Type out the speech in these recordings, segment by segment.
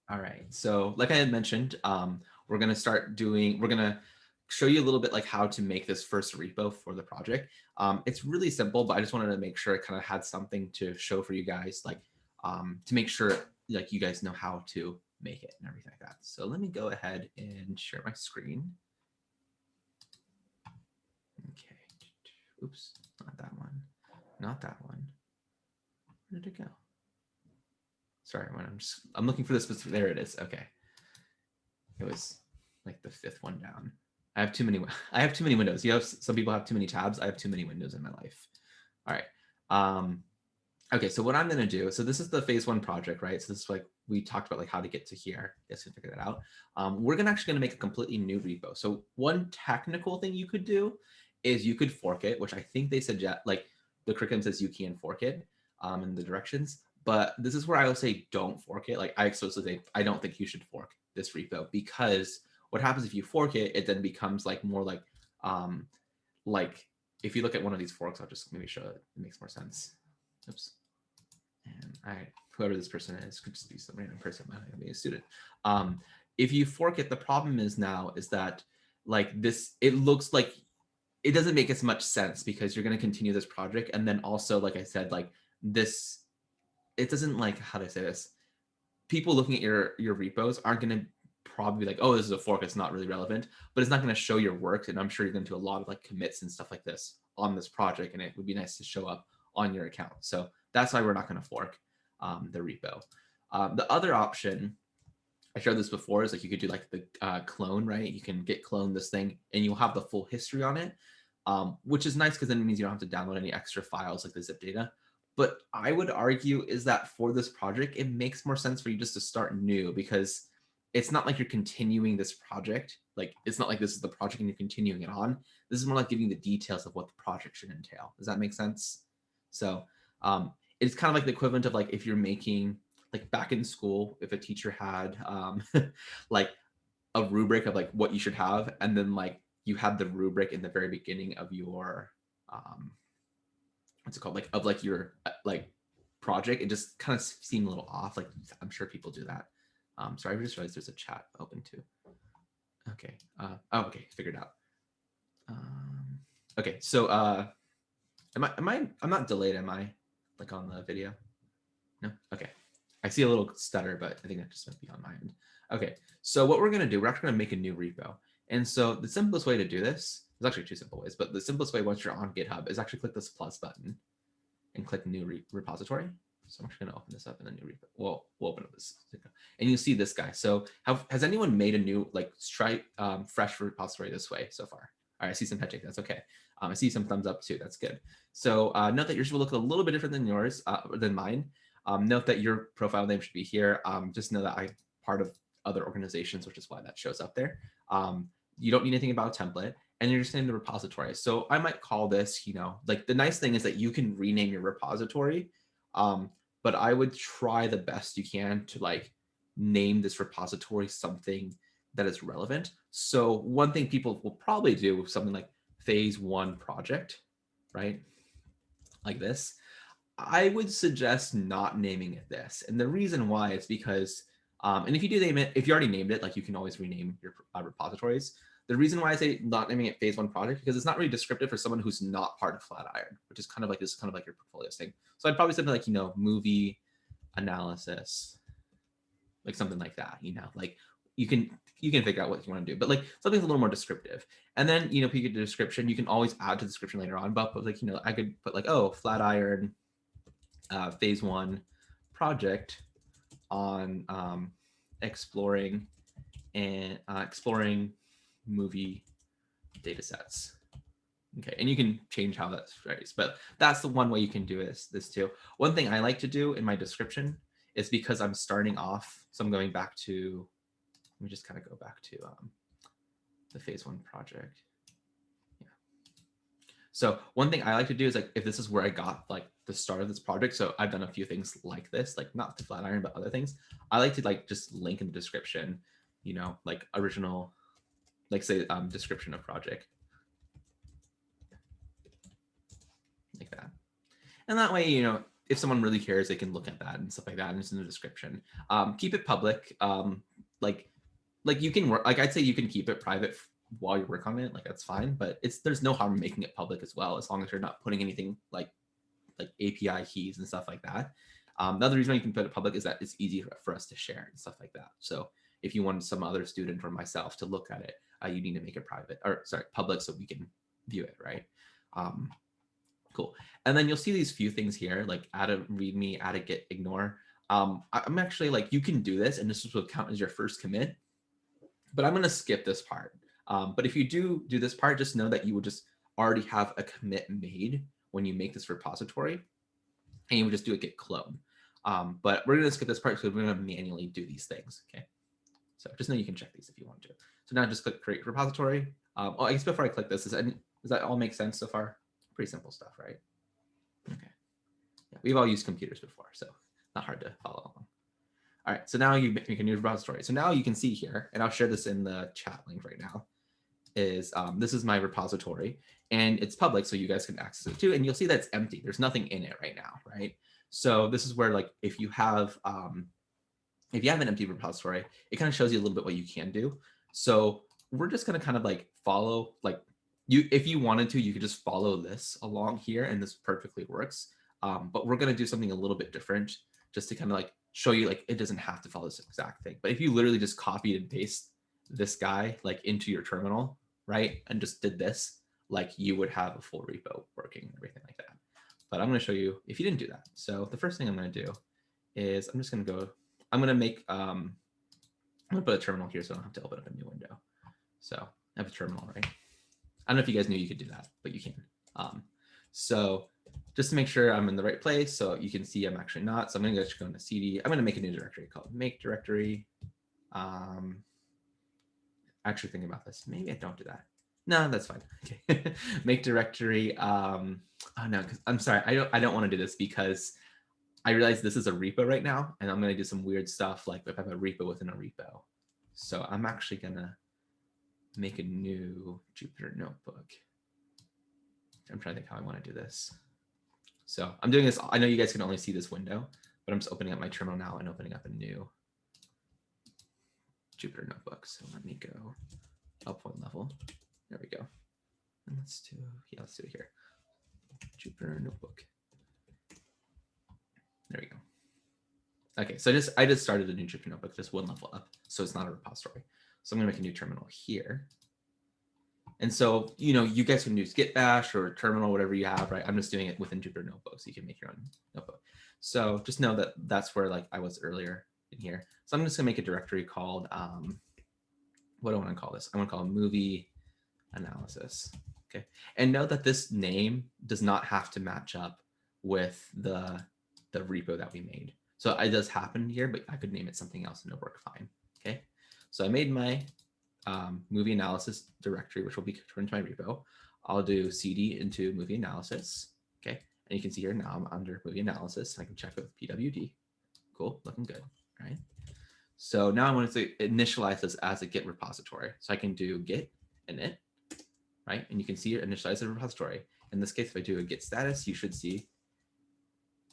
All right. So like I had mentioned, we're going to show you a little bit like how to make this first repo for the project. It's really simple, but I just wanted to make sure I kind of had something to show for you guys, like to make sure like you guys know how to make it and everything like that. So let me go ahead and share my screen. Okay. Oops, not that one. Not that one. Where did it go? Sorry, I'm looking for this. There it is. Okay. It was like the fifth one down. I have too many windows. Some people have too many tabs. I have too many windows in my life. All right. Okay, so what I'm going to do, so this is the phase one project, right? So this is like we talked about like how to get to here. Guess we figure that out. We're actually going to make a completely new repo. So one technical thing you could do is you could fork it, which I think they suggest, like the curriculum says you can fork it in the directions. But this is where I will say don't fork it. Like I explicitly say I don't think you should fork this repo, because what happens if you fork it, it then becomes like more like if you look at one of these forks, I'll just maybe show it makes more sense. Oops. And whoever this person is, could just be some random person, might not be a student. If you fork it, the problem is that like this, it looks like it doesn't make as much sense, because you're going to continue this project. And then also, like I said, like this, it doesn't, like, how do I say this? People looking at your repos aren't going to probably be like, oh, this is a fork, it's not really relevant, but it's not going to show your work. And I'm sure you're going to do a lot of like commits and stuff like this on this project, and it would be nice to show up on your account. So that's why we're not going to fork the repo. The other option, I showed this before, is like you could do like the clone, right? You can git clone this thing and you'll have the full history on it, which is nice because then it means you don't have to download any extra files like the zip data. But I would argue is that for this project, it makes more sense for you just to start new, because it's not like you're continuing this project. Like it's not like this is the project and you're continuing it on. This is more like giving the details of what the project should entail. Does that make sense? So it's kind of like the equivalent of like if you're making, like back in school, if a teacher had like a rubric of like what you should have, and then like you had the rubric in the very beginning of your what's it called, like of like your like project, it just kind of seemed a little off. Like I'm sure people do that. Sorry, I just realized there's a chat open too. Okay. Oh, okay, figured out. Okay, so I'm not delayed, am I? Like on the video? No? Okay. I see a little stutter, but I think that just might be on my end. Okay, so what we're going to do, we're actually going to make a new repo. And so the simplest way to do this, there's actually two simple ways, but the simplest way once you're on GitHub is actually click this plus button and click new repository. So I'm actually going to open this up in a new repo. Well, we'll open up this, and you see this guy. So has anyone made a new like fresh repository this way so far? All right, I see some head shake. That's okay. I see some thumbs up too. That's good. So note that yours will look a little bit different than yours, than mine. Note that your profile name should be here. Just know that I'm part of other organizations, which is why that shows up there. You don't need anything about a template, and you're just in the repository. So I might call this, like the nice thing is that you can rename your repository, but I would try the best you can to like name this repository something that is relevant. So one thing people will probably do with something like phase one project, right? Like this, I would suggest not naming it this. And the reason why is because, and if you do name it, if you already named it, like you can always rename your repositories. The reason why I say not naming it phase one project, because it's not really descriptive for someone who's not part of Flatiron, which is kind of like this, kind of like your portfolio thing. So I'd probably say like, movie analysis, like something like that, like you can figure out what you want to do, but like something's a little more descriptive. And then, if you get the description, you can always add to the description later on, but like, I could put like, oh, Flatiron phase one project on exploring movie data sets. Okay, and you can change how that's phrased, but that's the one way you can do this too. One thing I like to do in my description is, because I'm starting off, so I'm going back to, let me just kind of go back to the phase one project. Yeah. So one thing I like to do is like, if this is where I got like the start of this project, so I've done a few things like this, like not the Flatiron, but other things. I like to like just link in the description, like original, like say description of project, like that. And that way, if someone really cares, they can look at that and stuff like that, and it's in the description. Keep it public. Like you can work, like I'd say you can keep it private while you work on it, like that's fine, but there's no harm in making it public as well, as long as you're not putting anything like API keys and stuff like that. The other reason why you can put it public is that it's easy for us to share and stuff like that. So if you wanted some other student or myself to look at it, you need to make it private, or sorry, public, so we can view it, right? Cool. And then you'll see these few things here, like add a readme, add a git ignore. I'm actually like, you can do this and this will count as your first commit, but I'm going to skip this part. But if you do this part, just know that you would just already have a commit made when you make this repository, and you would just do a git clone. But we're going to skip this part because we're going to manually do these things. Okay. So just know you can check these if you want to. So now just click create repository. I guess before I click this, does that all make sense so far? Pretty simple stuff, right? Okay. Yeah, we've all used computers before, so not hard to follow along. All right, so now you make a new repository. So now you can see here, and I'll share this in the chat link right now, is this is my repository, and it's public, so you guys can access it too. And you'll see that it's empty. There's nothing in it right now, right? So this is where, like, if you have an empty repository, it kind of shows you a little bit what you can do. So we're just gonna kind of like follow, like, if you wanted to, you could just follow this along here, and this perfectly works. But we're gonna do something a little bit different, just to kind of like show you, like, it doesn't have to follow this exact thing. But if you literally just copied and paste this guy like into your terminal, right, and just did this, like, you would have a full repo working and everything like that. But I'm going to show you if you didn't do that. So the first thing I'm going to do is I'm just going to go, I'm going to make, I'm going to put a terminal here so I don't have to open up a new window. So I have a terminal, right? I don't know if you guys knew you could do that, but you can. So just to make sure I'm in the right place, so you can see I'm actually not. So I'm going to go into CD. I'm going to make a new directory called make directory. Actually thinking about this. Maybe I don't do that. No, that's fine. Okay. Make directory. Oh no, because I'm sorry. I don't want to do this because I realize this is a repo right now, and I'm going to do some weird stuff like if I have a repo within a repo. So I'm actually going to make a new Jupyter notebook. I'm trying to think how I want to do this. So I'm doing this. I know you guys can only see this window, but I'm just opening up my terminal now and opening up a new Jupyter notebook. So let me go up one level. There we go. And let's do it here. Jupyter notebook. There we go. Okay, so I just started a new Jupyter notebook, just one level up, so it's not a repository. So I'm gonna make a new terminal here. And so, you know, you guys can use Git Bash or terminal, whatever you have, right? I'm just doing it within Jupyter Notebook, so you can make your own notebook. So just know that that's where, like, I was earlier in here. So I'm just gonna make a directory called, what do I want to call this? I want to call it movie analysis. Okay, and note that this name does not have to match up with the repo that we made. So it does happen here, but I could name it something else and it'll work fine. Okay, so I made my movie analysis directory, which will be turned to my repo. I'll do cd into movie analysis. Okay, and you can see here now I'm under movie analysis. I can check with pwd. Cool, looking good, right? So now I want to initialize this as a Git repository. So I can do git init, right? And you can see it initialize the repository. In this case, if I do a git status, you should see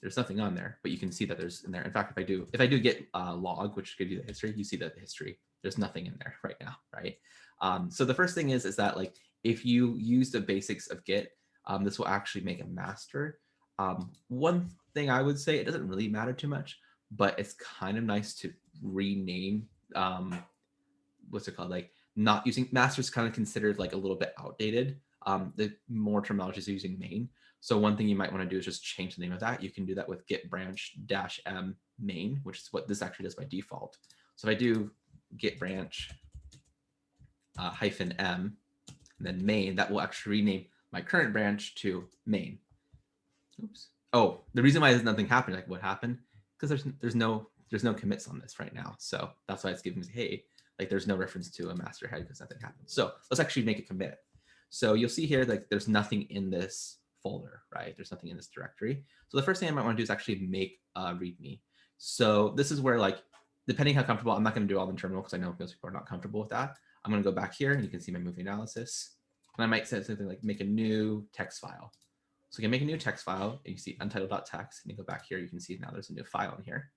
there's nothing on there, but you can see that there's in there. In fact, if I do git log, which gives you the history, you see that the history, there's nothing in there right now, right? So the first thing is that, like, if you use the basics of Git, this will actually make a master. One thing I would say, it doesn't really matter too much, but it's kind of nice to rename, what's it called? Like, not using master is kind of considered like a little bit outdated. The more terminologies are using main. So one thing you might want to do is just change the name of that. You can do that with git branch -m main, which is what this actually does by default. So if I do git branch -m and then main, that will actually rename my current branch to main. Oops. Oh, the reason why there's nothing happened, like what happened, because there's no commits on this right now. So that's why it's giving me, hey, like there's no reference to a master head because nothing happened. So let's actually make a commit. So you'll see here, like, there's nothing in this folder, right? There's nothing in this directory. So the first thing I might want to do is actually make a readme. So this is where, like, depending how comfortable, I'm not going to do all in terminal because I know most people are not comfortable with that. I'm going to go back here and you can see my movie analysis. And I might say something like make a new text file. So you can make a new text file. You see untitled.txt, and you go back here. You can see now there's a new file in here.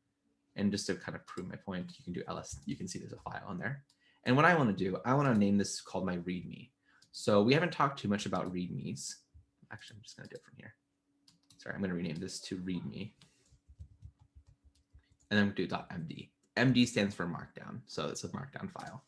And just to kind of prove my point, you can do ls. You can see there's a file in there. And what I want to do, I want to name this called my readme. So we haven't talked too much about readmes. Actually, I'm just going to do it from here. Sorry, I'm going to rename this to readme. And then do .md. MD stands for markdown. So it's a markdown file.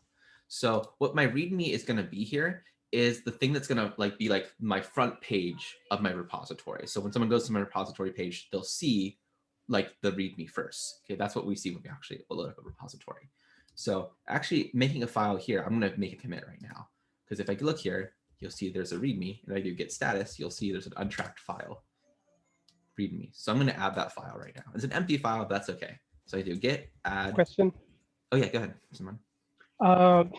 So what my readme is going to be here is the thing that's going to be like my front page of my repository. So when someone goes to my repository page, they'll see like the readme first. Okay, that's what we see when we actually load up a repository. So actually making a file here, I'm going to make a commit right now. Because if I look here, you'll see there's a readme. And if I do git status, you'll see there's an untracked file, readme. So I'm going to add that file right now. It's an empty file, but that's okay. So I do git add. Question. Oh yeah, go ahead, Simon.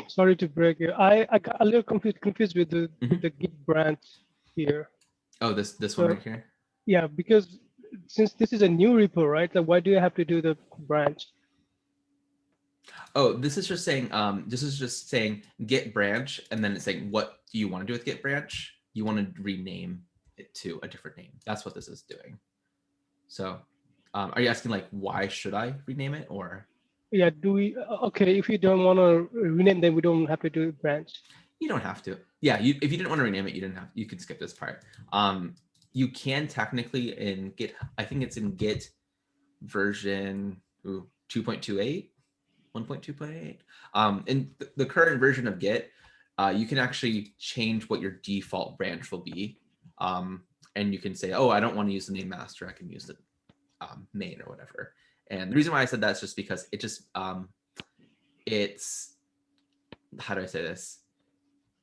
Sorry to break you. I got a little confused with the Git branch here. Oh, this one right here? Yeah, because since this is a new repo, right? So why do you have to do the branch? Oh, this is just saying git branch, and then it's saying what do you want to do with git branch? You want to rename it to a different name. That's what this is doing. So are you asking like why should I rename it, or? Yeah, do we? Okay, if you don't want to rename, then we don't have to do branch. You don't have to. Yeah, if you didn't want to rename it, you didn't have. You could skip this part. You can technically in Git. I think it's in Git version 2.28, 1.2.8. In the current version of Git, you can actually change what your default branch will be, and you can say, oh, I don't want to use the name master. I can use the main or whatever. And the reason why I said that is just because it just it's, how do I say this?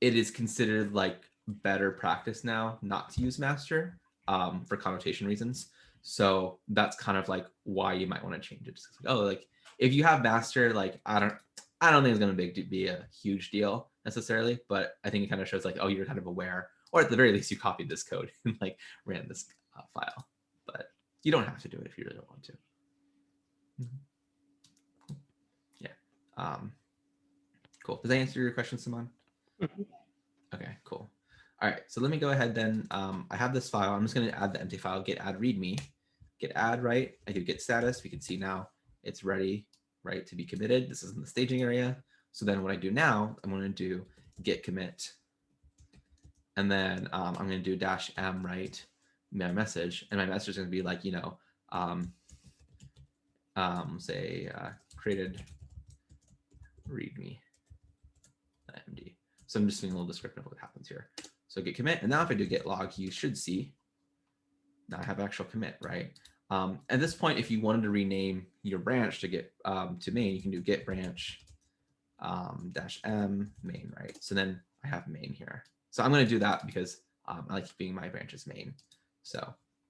It is considered like better practice now not to use master for connotation reasons. So that's kind of like why you might want to change it. Just like, oh, like if you have master, like I don't think it's going to be a huge deal necessarily, but I think it kind of shows like, oh, you're kind of aware, or at the very least you copied this code and like ran this file. But you don't have to do it if you really don't want to. Yeah. Cool. Does that answer your question, Simon? Okay, cool. All right, so let me go ahead then. I have this file. I'm just going to add the empty file, git add readme, git add, right? I do git status. We can see now it's ready, right, to be committed. This is in the staging area. So then what I do now, I'm going to do git commit. And then I'm going to do -m, right, my message. And my message is going to be like, say created readme md. So I'm just doing a little description of what happens here. So git commit, and now if I do git log, you should see now I have actual commit, right? At this point, if you wanted to rename your branch to get to main, you can do git branch -m main, right? So then I have main here. So I'm going to do that because I like keeping my branches main. So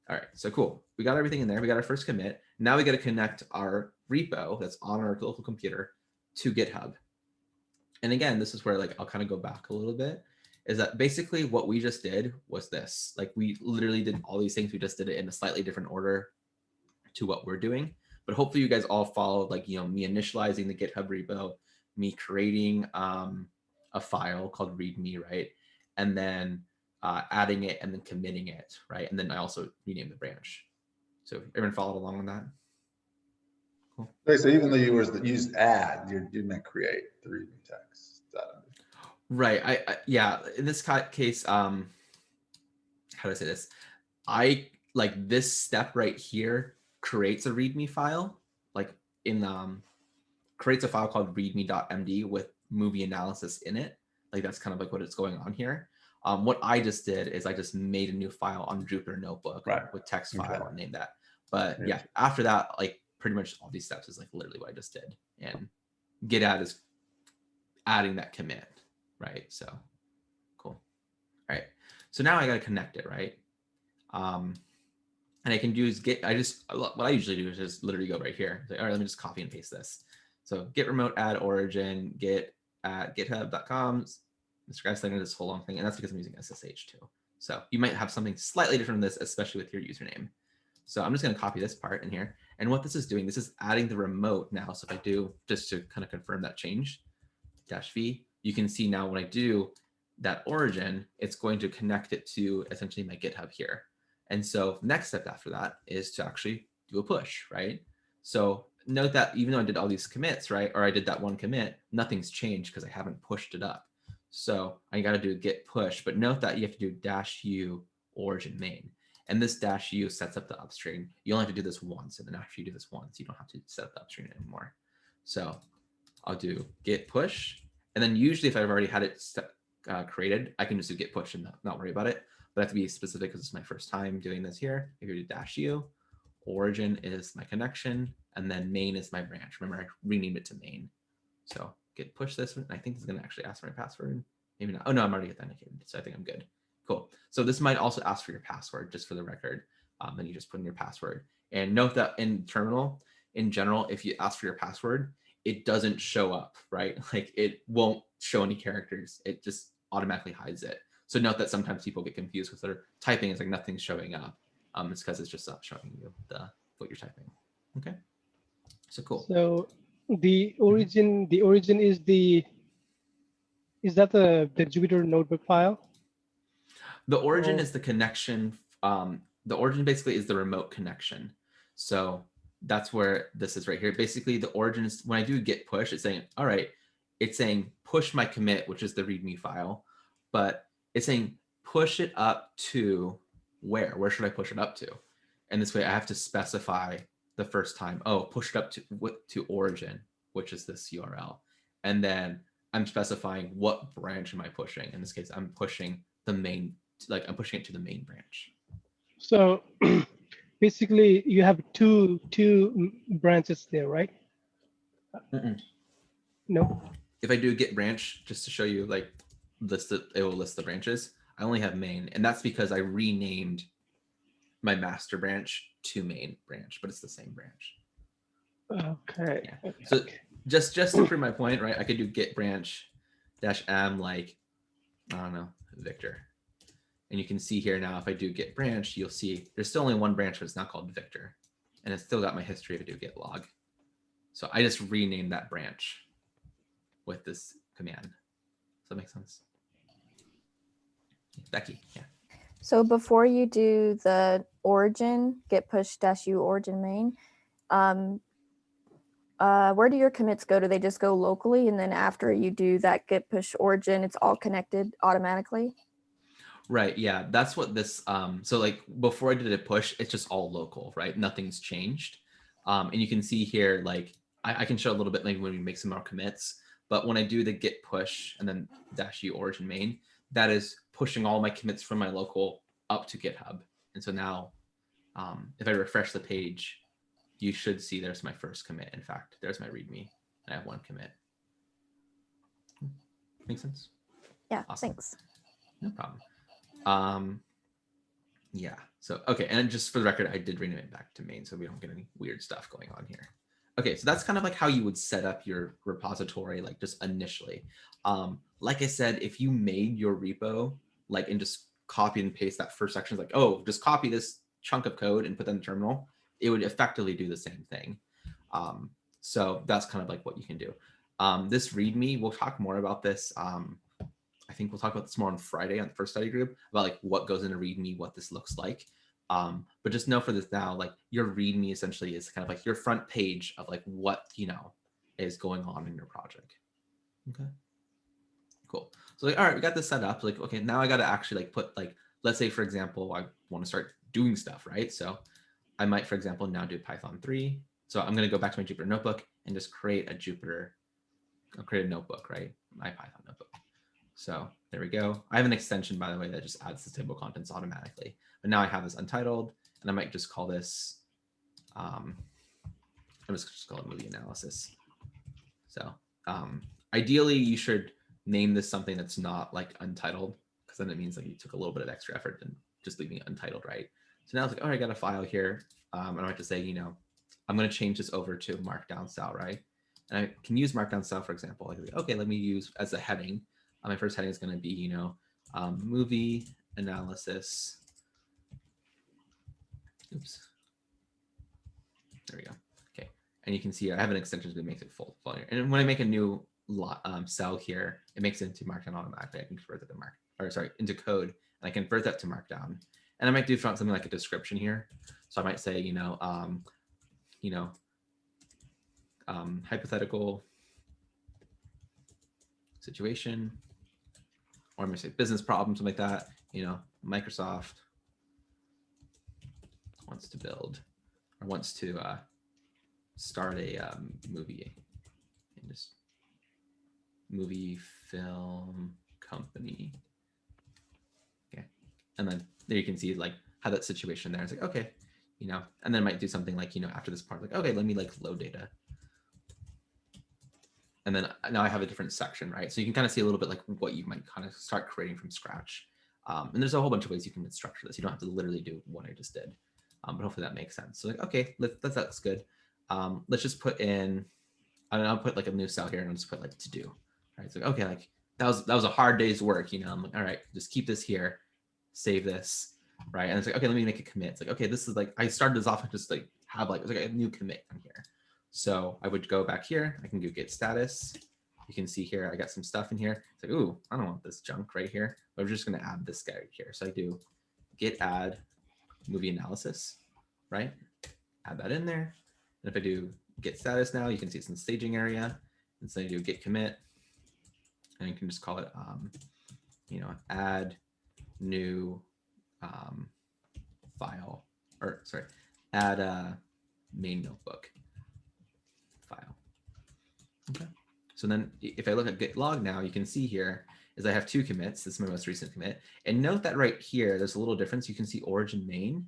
all right, so cool. We got everything in there. We got our first commit. Now we got to connect our repo that's on our local computer to GitHub. And again, this is where like I'll kind of go back a little bit, is that basically what we just did was this. Like we literally did all these things. We just did it in a slightly different order to what we're doing. But hopefully you guys all followed, like, me initializing the GitHub repo, me creating a file called readme, right? And then adding it and then committing it, right? And then I also renamed the branch. So everyone followed along on that? Cool. Okay, so even though you used add, you didn't create the readme text. Right. Yeah. In this case, how do I say this? I like this step right here creates a README file, like creates a file called readme.md with movie analysis in it. Like that's kind of like what it's going on here. What I just did is I just made a new file on Jupyter Notebook with text file and named that. But yeah, after that, like pretty much all these steps is like literally what I just did. And git add is adding that commit, right? So cool. All right. So now I got to connect it, right? And I can use git. What I usually do is just literally go right here. Like, all right, let me just copy and paste this. So git remote add origin git at github.com. This guy's saying this whole long thing, and that's because I'm using SSH too. So you might have something slightly different than this, especially with your username. So I'm just going to copy this part in here. And what this is doing, this is adding the remote now. So if I do, just to kind of confirm that change, -v, you can see now when I do that origin, it's going to connect it to essentially my GitHub here. And so next step after that is to actually do a push, right? So note that even though I did all these commits, right, or I did that one commit, nothing's changed because I haven't pushed it up. So I got to do a git push, but note that you have to do -u origin main. And this -u sets up the upstream. You only have to do this once, and then after you do this once, you don't have to set up the upstream anymore. So I'll do git push, and then usually if I've already had it created, I can just do git push and not worry about it. But I have to be specific because it's my first time doing this here. If you do -u, origin is my connection, and then main is my branch. Remember, I renamed it to main. So git push this one. I think it's going to actually ask for my password. Maybe not. Oh no, I'm already authenticated, so I think I'm good. Cool. So this might also ask for your password, just for the record. Then you just put in your password. And note that in terminal, in general, if you ask for your password, it doesn't show up, right? Like it won't show any characters. It just automatically hides it. So note that sometimes people get confused with their typing. It's like nothing's showing up. It's because it's just not showing you what you're typing. Okay. So cool. So the origin is that the Jupyter notebook file? The origin is the connection. The origin basically is the remote connection. So that's where this is right here. Basically, the origin is when I do git push, it's saying, all right, it's saying push my commit, which is the README file, but it's saying push it up to where? Where should I push it up to? And this way I have to specify the first time, oh, push it up to origin, which is this URL. And then I'm specifying what branch am I pushing. In this case, I'm pushing the main, like I'm pushing it to the main branch. So basically you have two branches there, right? No. If I do git branch, just to show you, like it will list the branches. I only have main, and that's because I renamed my master branch to main branch, but it's the same branch. Okay. Yeah. So just to prove my point, right? I could do git branch -m like, I don't know, Victor. And you can see here now, if I do git branch, you'll see there's still only one branch, but it's not called Victor. And it's still got my history if I do git log. So I just renamed that branch with this command. Does that make sense? Becky, yeah. So before you do the origin, git push -u origin main, where do your commits go? Do they just go locally? And then after you do that git push origin, it's all connected automatically? Right, yeah, that's what this, so like before I did a push, it's just all local, right? Nothing's changed. And you can see here, like, I can show a little bit maybe when we make some more commits, but when I do the git push and then -u origin main, that is pushing all my commits from my local up to GitHub. And so now, if I refresh the page, you should see there's my first commit. In fact, there's my README, and I have one commit. Make sense? Yeah, Awesome. thanks. No problem. Yeah, so, okay, and just for the record, I did rename it back to main, so we don't get any weird stuff going on here. Okay, so that's kind of like how you would set up your repository, like just initially. Like I said, if you made your repo, like, and just copy and paste that first section, like, oh, just copy this chunk of code and put that in the terminal, it would effectively do the same thing. So that's kind of like what you can do. This README, we'll talk more about this. I think we'll talk about this more on Friday on the first study group about like what goes into README, what this looks like. But just know for this now, like your README essentially is kind of like your front page of like what, you know, is going on in your project. Okay, cool. So like, all right, we got this set up. Like, okay, now I got to actually like put like, let's say, for example, I want to start doing stuff, right? So I might, for example, now do Python 3. So I'm going to go back to my Jupyter notebook and just create a Jupyter, I'll create a notebook, right? My Python notebook. So there we go. I have an extension, by the way, that just adds the table of contents automatically. But now I have this untitled, and I might just call this, I'm just call it movie analysis. So ideally, you should name this something that's not like untitled, because then it means like you took a little bit of extra effort than just leaving it untitled, right? So now it's like, all right, I got a file here. And I have to say, you know, I'm going to change this over to Markdown style, right? And I can use Markdown style, for example. Like, okay, let me use as a heading. My first heading is going to be, you know, movie analysis. Oops. There we go. Okay. And you can see I have an extension that makes it full here. And when I make a new cell here, it makes it into Markdown automatically. I can convert that to into code, and I convert that to Markdown. And I might do something like a description here. So I might say, hypothetical situation, or I'm gonna say business problem, something like that. Microsoft wants to build or wants to start a movie film company. Okay, and then there you can see like how that situation there is like, okay, and then I might do something like, after this part, like, okay, let me like load data. And then now I have a different section, right? So you can kind of see a little bit like what you might kind of start creating from scratch. And there's a whole bunch of ways you can structure this. You don't have to literally do what I just did, but hopefully that makes sense. So like, okay, that looks good. Let's just put in, I'll put like a new cell here and I'll just put like to do, right? So okay, like that was a hard day's work, I'm like, all right, just keep this here, save this, right? And it's like, okay, let me make a commit. It's like, okay, this is like, I started this off and just like have like, it's like a new commit on here. So I would go back here. I can do git status. You can see here, I got some stuff in here. It's like, ooh, I don't want this junk right here. But I'm just going to add this guy right here. So I do git add movie analysis, right? Add that in there. And if I do git status now, you can see it's in the staging area. And so I do git commit. And you can just call it, add new file, or sorry, add a main notebook file. Okay. So then if I look at git log now, you can see here is I have 2 commits. This is my most recent commit. And note that right here, there's a little difference. You can see origin main,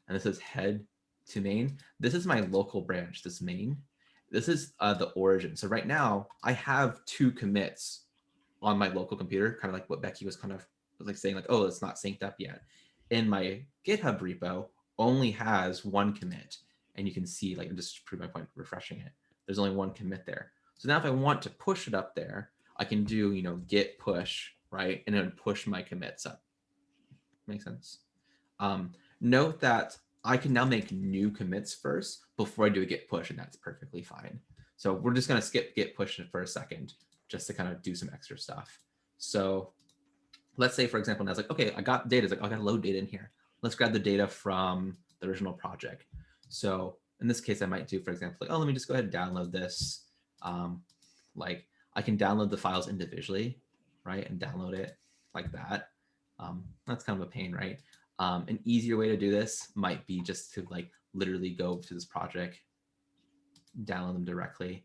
and this is head to main. This is my local branch, this main. This is the origin. So right now I have 2 commits on my local computer, kind of like what Becky was kind of like saying, like, oh, it's not synced up yet. And my GitHub repo only has 1 commit. And you can see, like, just to prove my point, refreshing it, there's only 1 commit there. So now if I want to push it up there, I can do, git push, right? And then push my commits up. Make sense? Note that I can now make new commits first before I do a git push, and that's perfectly fine. So we're just going to skip git push for a second, just to kind of do some extra stuff. So let's say, for example, now it's like, okay, I got data. It's like, oh, I got to load data in here. Let's grab the data from the original project. So in this case, I might do, for example, like, oh, let me just go ahead and download this. Like I can download the files individually, right? And download it like that. That's kind of a pain, right? An easier way to do this might be just to like literally go to this project, download them directly.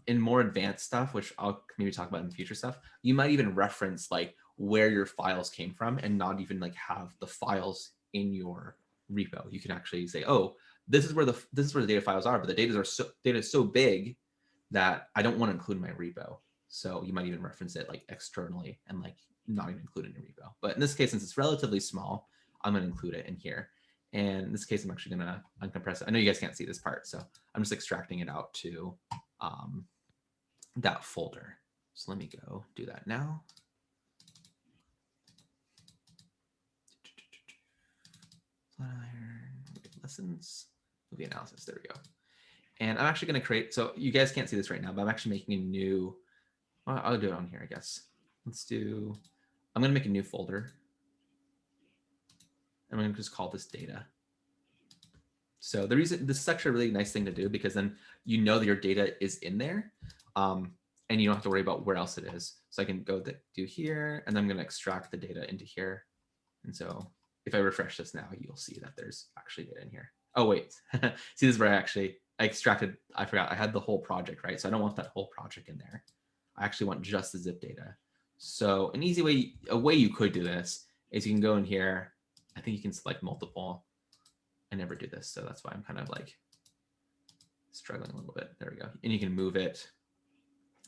In more advanced stuff, which I'll maybe talk about in future stuff, you might even reference like where your files came from and not even like have the files in your repo. You can actually say, oh, this is where the data files are, but the data is so big that I don't want to include in my repo. So you might even reference it like externally and like not even include it in your repo. But in this case, since it's relatively small, I'm going to include it in here. And in this case, I'm actually going to uncompress it. I know you guys can't see this part, so I'm just extracting it out to that folder. So let me go do that now. Lessons, movie analysis, there we go. And I'm actually going to create, so you guys can't see this right now, but I'm actually making a new, well, I'll do it on here, I guess. I'm going to make a new folder. I'm going to just call this data. So the reason, this is actually a really nice thing to do because then you know that your data is in there and you don't have to worry about where else it is. So I can go do here, and then I'm going to extract the data into here. And so if I refresh this now, you'll see that there's actually data in here. Oh, wait, see, this is where I extracted, I forgot, I had the whole project, right? So I don't want that whole project in there. I actually want just the zip data. So an easy way, a way you could do this is you can go in here. I think you can select multiple. I never do this, so that's why I'm kind of like struggling a little bit. There we go. And you can move it,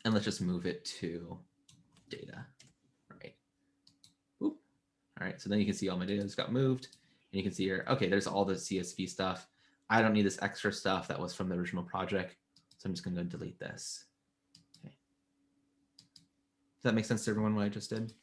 and let's just move it to data, right? Oop. All right, so then you can see all my data just got moved, and you can see here, okay, there's all the CSV stuff. I don't need this extra stuff that was from the original project, so I'm just gonna go delete this. Okay. Does that make sense to everyone what I just did?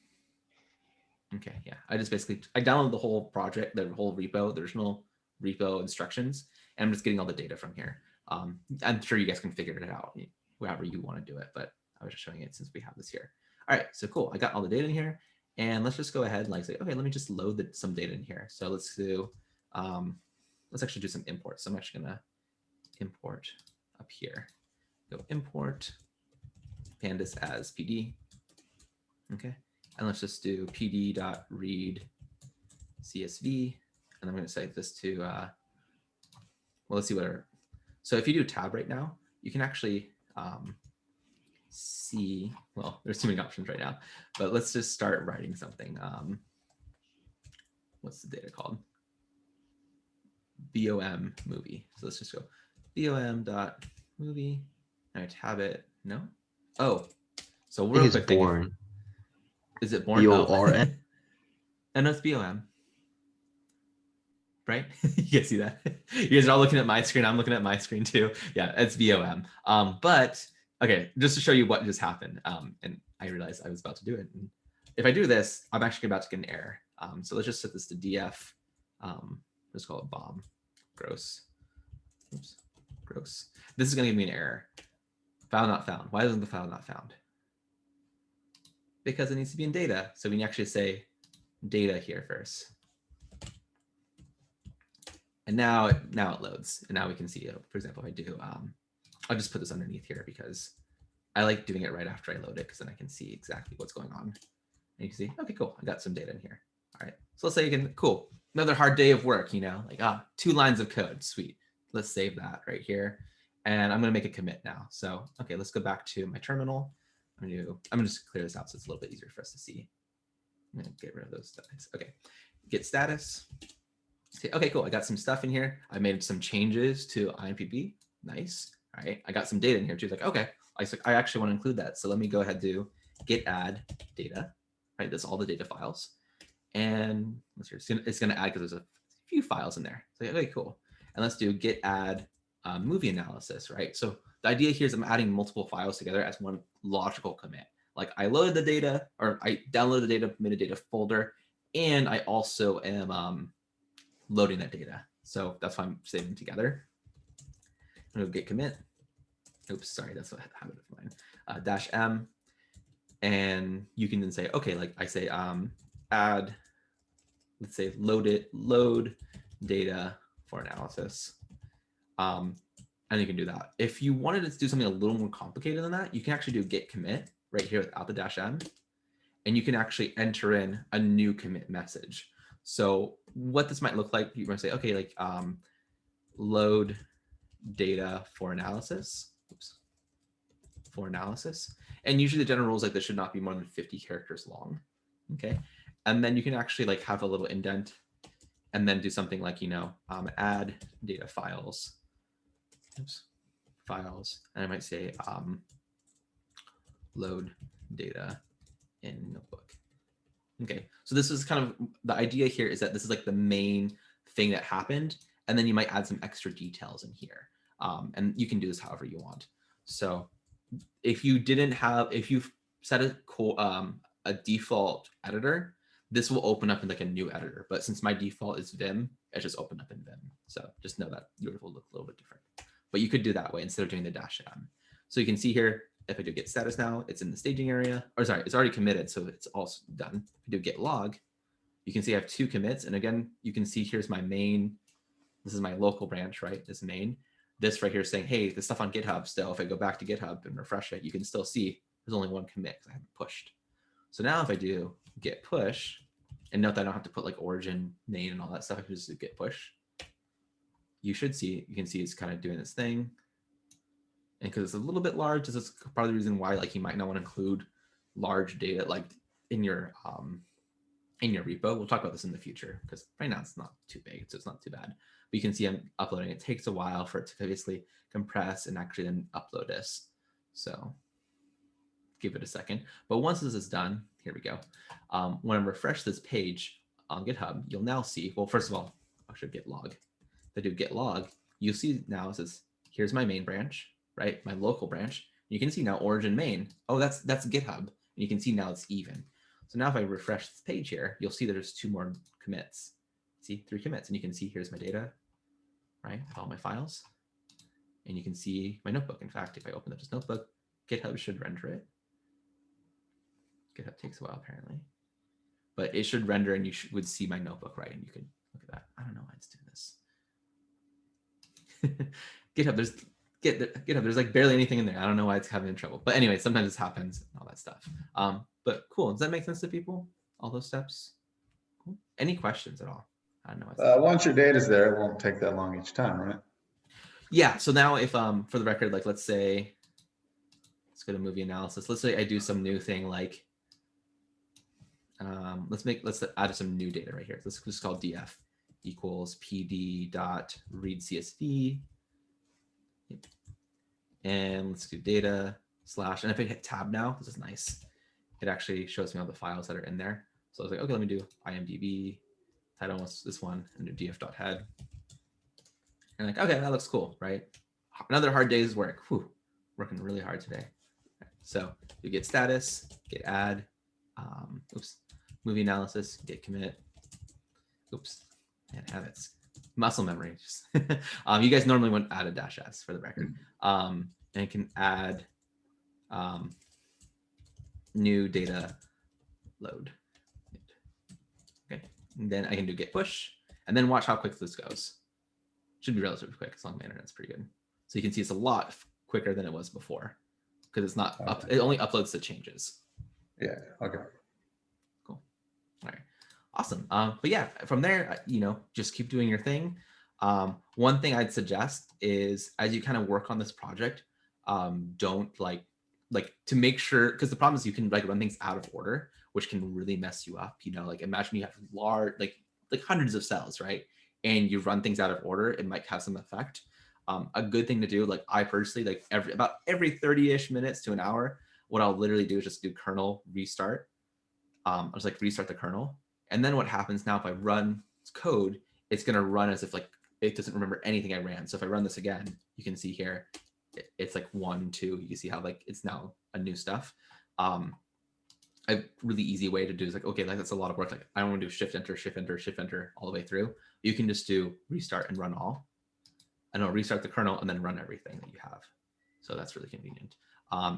Okay, yeah, I downloaded the whole project, the whole repo, the original repo instructions, and I'm just getting all the data from here. I'm sure you guys can figure it out however you want to do it, but I was just showing it since we have this here. All right, so cool. I got all the data in here, And let's just go ahead and like say, okay, let me just load some data in here. So let's do, let's actually do some imports. So I'm actually gonna import up here. Go import pandas as PD. Okay, and let's just do pd.read CSV, and I'm going to set this to, well, let's see what. So if you do tab right now, you can actually see, well, there's too many options right now, but let's just start writing something. What's the data called? BOM movie. So let's just go BOM.movie. And I tab it. No? Oh, so real quick thing. born. Is it born? BORN? Oh. And that's BOM. Right? You guys see that? You guys are all looking at my screen. I'm looking at my screen too. Yeah, it's BOM. But okay, just to show you what just happened. And I realized I was about to do it. And if I do this, I'm actually about to get an error. So let's just set this to df. Let's call it bomb. Gross. Oops. Gross. This is going to give me an error. File not found. Why isn't the file not found? Because it needs to be in data. So we can actually say data here first. And now it loads. And now we can see, for example, if I do, I'll just put this underneath here because I like doing it right after I load it because then I can see exactly what's going on. And you can see, okay, cool. I got some data in here. All right. So let's say you can, cool. Another hard day of work, like, 2 lines of code. Sweet. Let's save that right here. And I'm going to make a commit now. So, okay, let's go back to my terminal. I'm going to just clear this out so it's a little bit easier for us to see. I'm going to get rid of those status. Okay. Get status. See, okay, cool. I got some stuff in here. I made some changes to IMPB. Nice. All right. I got some data in here too. It's like, okay, I actually want to include that. So let me go ahead and do git add data. Right. That's all the data files. And let's see, it's going to add because there's a few files in there. So, okay, cool. And let's do git add movie analysis, right? So the idea here is I'm adding multiple files together as one logical commit. Like I loaded the data, or I downloaded the data, made a data folder, and I also am loading that data. So that's why I'm saving together. I'm going to git commit. Oops, sorry, that's a habit of mine. -m. And you can then say, okay, like I say, add, let's say load data for analysis. And you can do that. If you wanted to do something a little more complicated than that, you can actually do git commit right here without the -m. And you can actually enter in a new commit message. So what this might look like, you might say, okay, like load data for analysis. Oops. For analysis. And usually the general rule is like this should not be more than 50 characters long. Okay. And then you can actually like have a little indent and then do something like, add data files. Oops. Files. And I might say load data in notebook. Okay. So this is kind of the idea here is that this is like the main thing that happened. And then you might add some extra details in here. And you can do this however you want. So if you set a default editor, this will open up in like a new editor. But since my default is Vim, it just opened up in Vim. So just know that yours will look a little bit different. But you could do that way instead of doing the -m. So you can see here, if I do git status now, it's in the staging area. Or sorry, it's already committed, so it's all done. If I do git log, you can see I have 2 commits. And again, you can see here's my main. This is my local branch, right? This main. This right here is saying, hey, the stuff on GitHub still, if I go back to GitHub and refresh it, you can still see there's only 1 commit because I haven't pushed. So now if I do git push, and note that I don't have to put like origin, main, and all that stuff, I can just do git push. You can see it's kind of doing this thing. And because it's a little bit large, this is probably the reason why like you might not want to include large data like in your repo. We'll talk about this in the future because right now it's not too big, so it's not too bad. But you can see I'm uploading. It takes a while for it to obviously compress and actually then upload this. So give it a second. But once this is done, here we go. When I refresh this page on GitHub, you'll now see, well, first of all, I should git log. If I do git log, you'll see now it says, here's my main branch, right? My local branch. You can see now origin main. Oh, that's GitHub. And you can see now it's even. So now if I refresh this page here, you'll see there's 2 more commits. See 3 commits, and you can see here's my data, right? All my files. And you can see my notebook. In fact, if I open up this notebook, GitHub should render it. GitHub takes a while apparently. but it should render and you would see my notebook, right? And you could look at that. I don't know why it's doing this. GitHub, there's like barely anything in there. I don't know why it's having trouble. But anyway, sometimes this happens and all that stuff. But cool. Does that make sense to people? All those steps? Cool. Any questions at all? I don't know. Once your data's there, it won't take that long each time, right? Yeah. So now if for the record, like let's say, let's go to movie analysis. Let's say I do some new thing like let's add some new data right here. Let's just call df equals pd dot read csv. And let's do data slash, and if I hit tab now, this is nice. It actually shows me all the files that are in there. So I was like, okay, let me do IMDb, title was this one, and do df.head. And like, okay, that looks cool, right? Another hard day's work. Whew, working really hard today. So you get status, get add, movie analysis, get commit, and habits. Muscle memory. You guys normally want add a dash s for the record. And can add new data load. Okay, and then I can do get push, and then watch how quick this goes. Should be relatively quick as long as my internet's pretty good. So you can see it's a lot quicker than it was before because it's not up. It only uploads the changes. Yeah. Okay. Cool. All right. Awesome. But yeah, from there, just keep doing your thing. One thing I'd suggest is as you kind of work on this project, don't like to make sure, because the problem is you can like run things out of order, which can really mess you up. Like imagine you have large, like hundreds of cells, right? And you run things out of order, it might have some effect. A good thing to do, like I personally, like about every 30-ish minutes to an hour, what I'll literally do is just do kernel restart. I'll just like restart the kernel. And then what happens now, if I run code, it's going to run as if like it doesn't remember anything I ran. So if I run this again, you can see here, it's like 1, 2. You can see how like it's now a new stuff. A really easy way to do is like, okay, like that's a lot of work. Like I don't want to do shift enter, shift enter, shift enter all the way through. You can just do restart and run all. And it'll restart the kernel and then run everything that you have. So that's really convenient.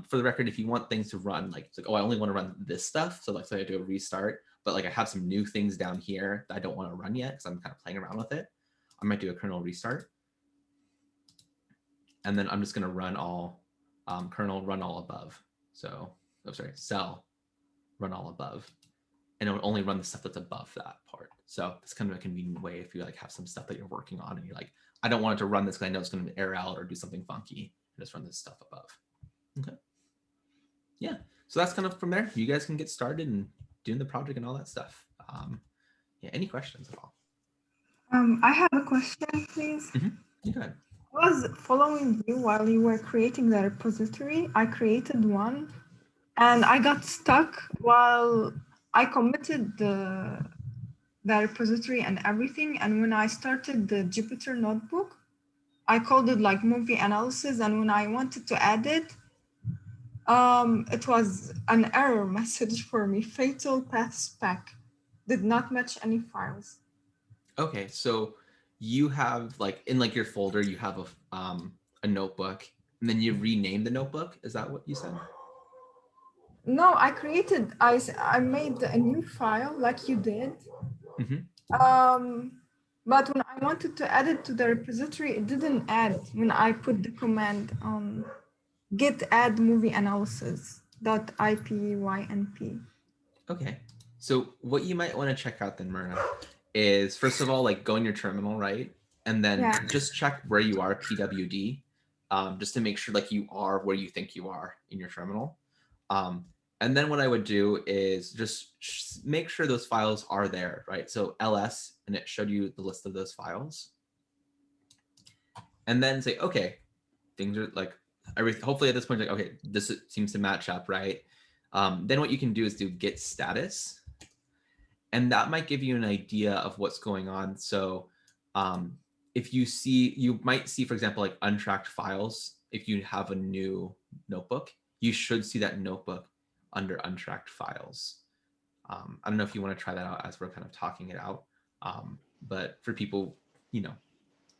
For the record, if you want things to run, like it's like, oh, I only want to run this stuff. So like say I do a restart, but like I have some new things down here that I don't want to run yet because I'm kind of playing around with it. I might do a kernel restart. And then I'm just going to run all kernel run all above. So, cell run all above. And it will only run the stuff that's above that part. So it's kind of a convenient way if you like have some stuff that you're working on and you're like, I don't want it to run this because I know it's going to error out or do something funky. Just run this stuff above. Okay. Yeah. So that's kind of from there. You guys can get started and doing the project and all that stuff. Yeah. Any questions at all? I have a question, please. You go ahead. I was following you while you were creating the repository. I created one and I got stuck while I committed the repository and everything. And when I started the Jupyter notebook, I called it like movie analysis. And when I wanted to add it, it was an error message for me. Fatal path spec did not match any files. Okay, so you have like in like your folder, you have a notebook, and then you rename the notebook. Is that what you said? No, I made a new file like you did. But when I wanted to add it to the repository, it didn't add when I put the command git add movie analysis .ipynp. Okay, so what you might want to check out then, Myrna, is first of all, like go in your terminal, right? And then just check where you are pwd, just to make sure like you are where you think you are in your terminal. And then what I would do is just make sure those files are there, right? So ls, and it showed you the list of those files. And then say, okay, things are like, hopefully at this point, like, okay, this seems to match up, right? Then what you can do is do git status. And that might give you an idea of what's going on. So if you might see, for example, like untracked files. If you have a new notebook, you should see that notebook under untracked files. I don't know if you want to try that out as we're kind of talking it out. But for people,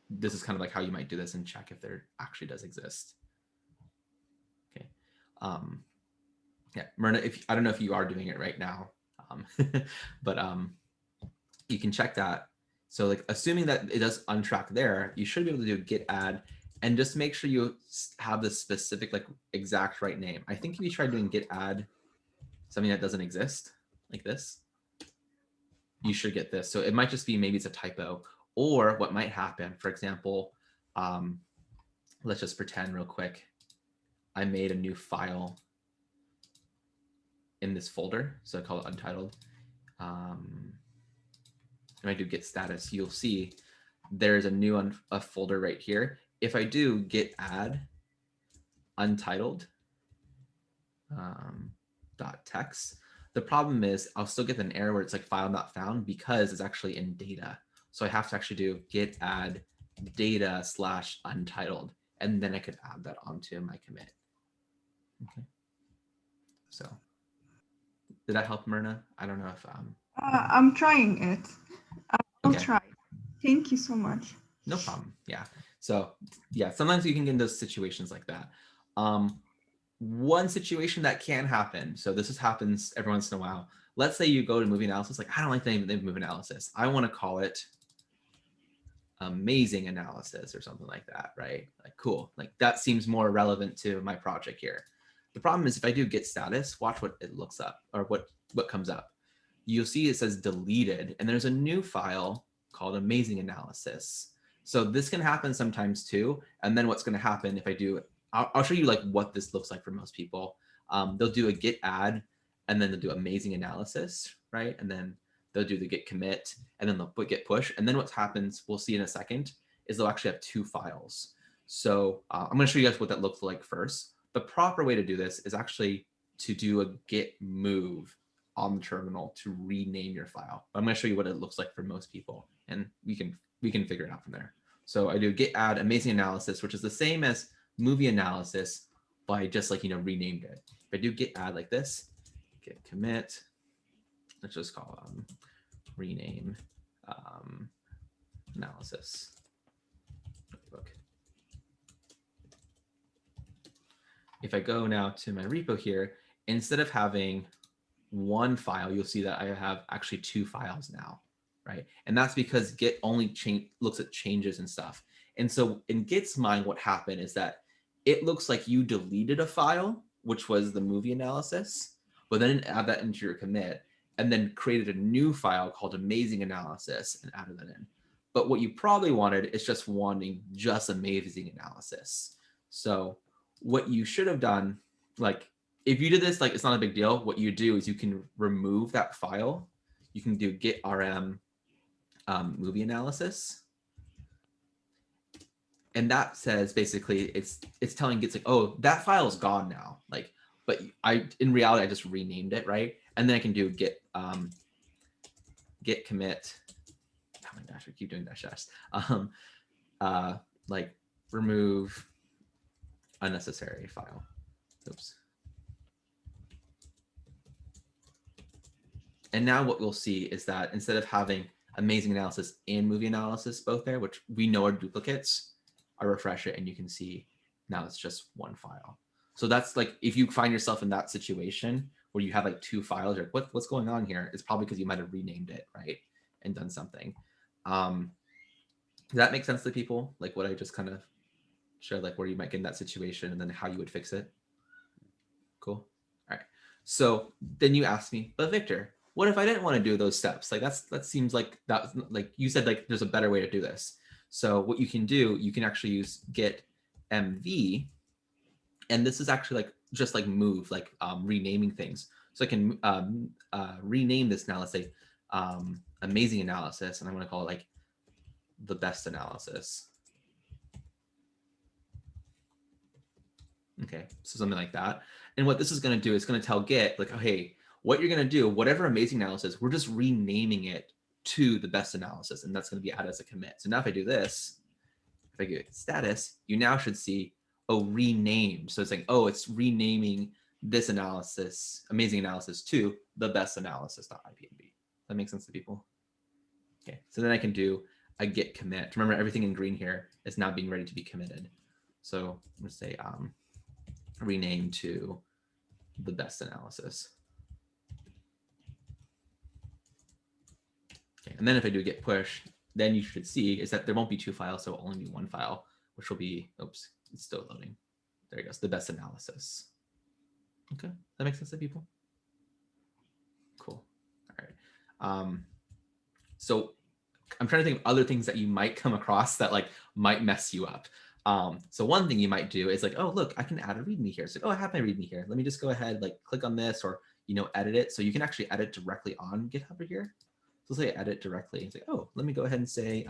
this is kind of like how you might do this and check if there actually does exist. Okay. Yeah, Myrna, I don't know if you are doing it right now. But you can check that. So like assuming that it does untrack there, you should be able to do git add and just make sure you have the specific like exact right name. I think if you try doing git add something that doesn't exist like this, you should get this. So it might just be maybe it's a typo, or what might happen, for example, let's just pretend real quick I made a new file in this folder, so I call it untitled. When I do git status, you'll see there's a new a folder right here. If I do git add untitled .text, the problem is I'll still get an error where it's like file not found because it's actually in data. So I have to actually do git add data / untitled, and then I could add that onto my commit. Okay. So did that help, Myrna? I don't know if I'm trying it. I'll okay. try. Thank you so much. No problem. Yeah. So yeah, sometimes you can get into situations like that. One situation that can happen. So this happens every once in a while. Let's say you go to movie analysis. Like, I don't like the name of movie analysis. I want to call it amazing analysis or something like that, right? Like, cool. Like that seems more relevant to my project here. The problem is if I do git status, watch what it looks up or what comes up. You'll see it says deleted, and there's a new file called amazing analysis. So this can happen sometimes too. And then what's going to happen if I do, I'll show you like what this looks like for most people. They'll do a git add, and then they'll do amazing analysis, right? And then they'll do the git commit, and then they'll put git push. And then what happens, we'll see in a second, is they'll actually have two files. So I'm going to show you guys what that looks like first. The proper way to do this is actually to do a git move on the terminal to rename your file. But I'm going to show you what it looks like for most people, and we can figure it out from there. So I do git add amazing analysis, which is the same as movie analysis, but I just renamed it. If I do git add like this, git commit, let's just call rename analysis. If I go now to my repo here, instead of having one file, you'll see that I have actually two files now, right? And that's because Git only looks at changes and stuff. And so in Git's mind, what happened is that it looks like you deleted a file, which was the movie analysis, but then add that into your commit, and then created a new file called amazing analysis and added that in. But what you probably wanted is just wanting just amazing analysis. So what you should have done, like if you did this, like it's not a big deal. What you do is you can remove that file. You can do git rm movie analysis. And that says basically it's telling Git like, oh, that file is gone now. Like, but in reality I just renamed it, right? And then I can do git commit. Oh my gosh, I keep doing dash dash. Like remove unnecessary file. Oops. And now what we'll see is that instead of having amazing analysis and movie analysis both there, which we know are duplicates, I refresh it and you can see now it's just one file. So that's like, if you find yourself in that situation where you have like two files, you're like, what's going on here? It's probably because you might have renamed it, right? And done something. Does that make sense to people? Like what I just kind of shared, like where you might get in that situation and then how you would fix it? Cool. All right. So then you ask me, but Victor, what if I didn't want to do those steps? Like that seems like that, like you said, like there's a better way to do this. So what you can do, you can actually use git mv, and this is actually like just like move, like renaming things. So I can rename this now. Let's say amazing analysis, and I'm going to call it like the best analysis. Okay, so something like that. And what this is going to do is going to tell Git like, oh, hey, what you're going to do, whatever amazing analysis, we're just renaming it to the best analysis, and that's going to be added as a commit. So now if I do this, if I get status, you now should see, oh, rename. So it's like, oh, it's renaming this analysis, amazing analysis, to the best analysis.ipnb. That makes sense to people? Okay, so then I can do a git commit. Remember, everything in green here is now being ready to be committed. So I'm going to say rename to the best analysis. Okay, and then if I do a git push, then you should see is that there won't be 2 files, so it'll only be 1 file, which will be, oops, it's still loading. There you go, the best analysis. Okay, that makes sense to people? Cool, all right. So I'm trying to think of other things that you might come across that like might mess you up. So one thing you might do is like, oh, look, I can add a README here. So, oh, I have my README here. Let me just go ahead, like click on this or, edit it. So you can actually edit directly on GitHub here. So let's say edit directly. It's like, oh, let me go ahead and say,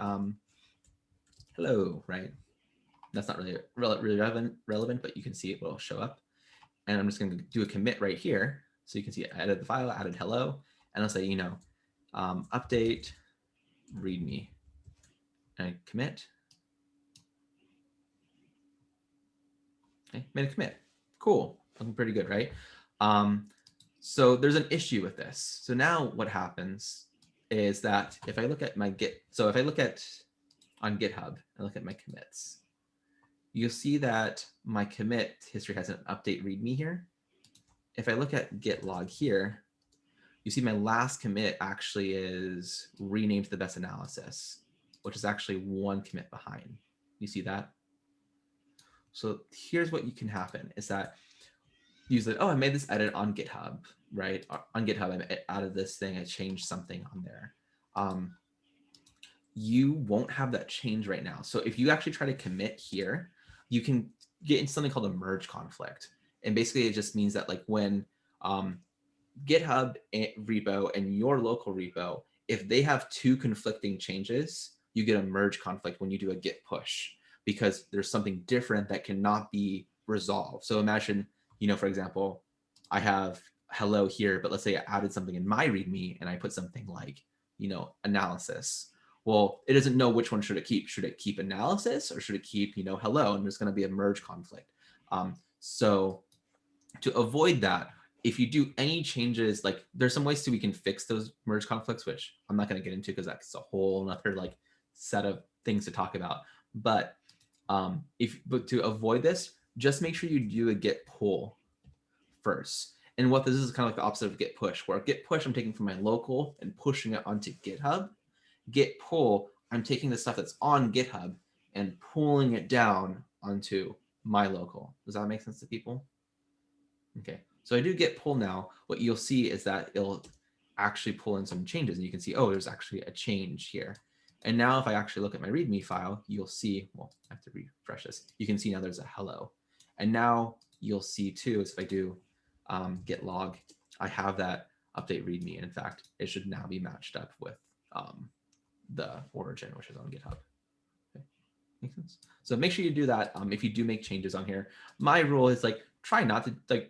hello, right? That's not really relevant, but you can see it will show up. And I'm just going to do a commit right here. So you can see I added the file, added hello, and I'll say, update README. And I commit. Okay, made a commit. Cool, looking pretty good, right? So there's an issue with this. So now what happens is that if I look at my Git, so if I look at on GitHub and look at my commits, you'll see that my commit history has an update README here. If I look at git log here, you see my last commit actually is renamed to the best analysis, which is actually 1 commit behind. You see that? So here's what you can happen is that usually, oh, I made this edit on GitHub, right? On GitHub, I added this thing, I changed something on there. You won't have that change right now. So if you actually try to commit here, you can get into something called a merge conflict. And basically it just means that like when GitHub repo and your local repo, if they have 2 conflicting changes, you get a merge conflict when you do a git push, because there's something different that cannot be resolved. So imagine, for example, I have hello here, but let's say I added something in my README and I put something like, analysis. Well, it doesn't know which one should it keep. Should it keep analysis or should it keep, hello? And there's going to be a merge conflict. So to avoid that, if you do any changes, like there's some ways we can fix those merge conflicts, which I'm not going to get into because that's a whole other like set of things to talk about. But but to avoid this, just make sure you do a git pull first. And what this is kind of like the opposite of git push, where git push I'm taking from my local and pushing it onto GitHub. Git pull, I'm taking the stuff that's on GitHub and pulling it down onto my local. Does that make sense to people? Okay, so I do git pull now. What you'll see is that it'll actually pull in some changes, and you can see, oh, there's actually a change here. And now if I actually look at my README file, you'll see, well, I have to refresh this. You can see now there's a hello. And now you'll see too, is if I do git log, I have that update README. In fact, it should now be matched up with the origin, which is on GitHub. Okay. Makes sense? So make sure you do that if you do make changes on here. My rule is like, try not to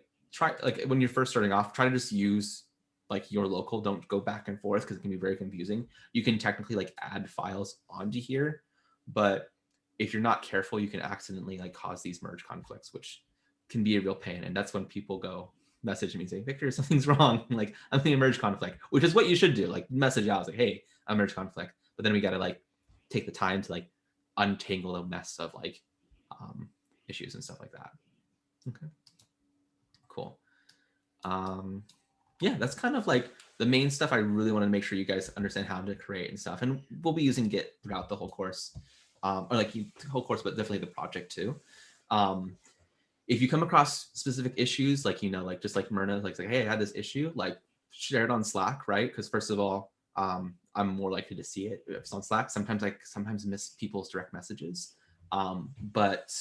when you're first starting off, try to just use like your local, don't go back and forth because it can be very confusing. You can technically like add files onto here, but if you're not careful, you can accidentally like cause these merge conflicts, which can be a real pain. And that's when people go message me saying, Victor, something's wrong. Like I'm in a merge conflict, which is what you should do. Like message out, like, hey, I'm merge conflict. But then we got to like take the time to like untangle a mess of like issues and stuff like that. Okay, cool. Yeah, that's kind of like the main stuff I really want to make sure you guys understand how to create and stuff. And we'll be using Git throughout the whole course, or like the whole course, but definitely the project too. If you come across specific issues, like, like just like Myrna, like, hey, I had this issue, like share it on Slack, right? Because first of all, I'm more likely to see it if it's on Slack. Sometimes I miss people's direct messages. But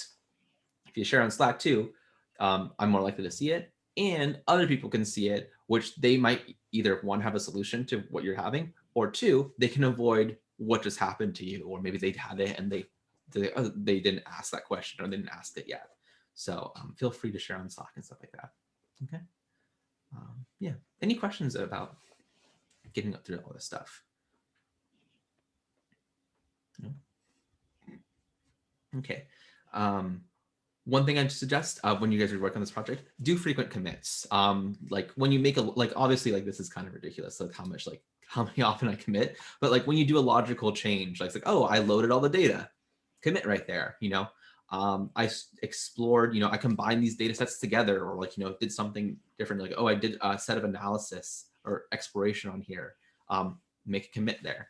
if you share on Slack too, I'm more likely to see it. And other people can see it, which they might either one, have a solution to what you're having, or two, they can avoid what just happened to you, or maybe they had it and they didn't ask that question or they didn't ask it yet. So feel free to share on Slack and stuff like that. Okay. Yeah. Any questions about getting up through all this stuff? No? Okay. One thing I'd suggest when you guys are working on this project, do frequent commits. Like when you make obviously like this is kind of ridiculous, like how many often I commit, but like when you do a logical change, like, oh, I loaded all the data, commit right there, I explored, I combined these data sets together, or like, did something different, like, oh, I did a set of analysis or exploration on here. make a commit there.